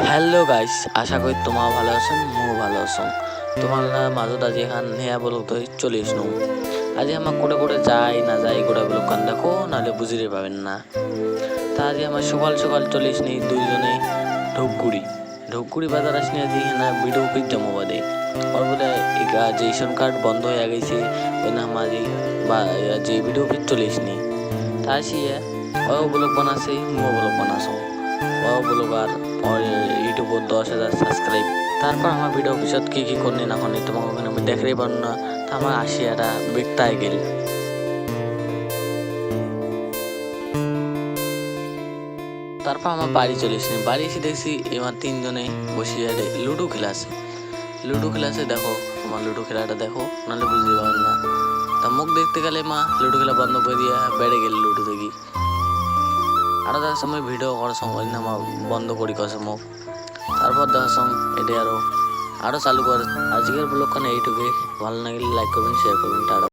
Hello guys, আশা করি তোমার ভালো আছেন, মো ভালো আছো। তোমার মাজত আজি এখন সেয়া বলক তই চল্লিছ নো আজি আমাক কোটে কোটে যাই না যাই গোটা বলক কান দেখো নাহলে বুঝিতে পাবেন না। তা আজি আমার সকাল সকাল চল্লিছ নি দুইজনে ধূপগুড়ি বাজার আসনি আজি না ভিডিও পিক জমা বাদে আর বলে যে রেশন কার্ড বন্ধ হয়ে গেছে ওই না আজি বা যে ভিডিও পিক চল্লিছ নি তা আসিয়া ও ব্লগ বানাছে মো ব্লগ বানাছো ও ব্লগ আর ইউটিউব 10,000 সাবস্ক্রাইব। তারপর আমার ভিডিও পিছত কি করনি না করনি তোমাকে ওখানে আমি দেখাই পারো না। তা আমার আসিয়াটা বেগটাই গেল। তারপর আমার বাড়ি চলে এসেছি, বাড়ি এসে দেখছি এবার তিনজনে বসিয়ে লুডো খেলাছে দেখো আমার লুডো খেলাটা দেখো নাহলে বুঝতে পারেন না। তা মুখ দেখতে গেলে মা লুডো খেলা বন্ধ করে দিয়ে বেড়ে গেল লুডো দেখি আরও দেখার সময় ভিডিও করার সময় না মা বন্ধ করি কষে মুখ। তারপর দেখার সময় এটা আরও চালু করে। আজকের ব্লগখানে এইটুকুই, ভালো লাগলে লাইক করবেন, শেয়ার করবেন, টাটা।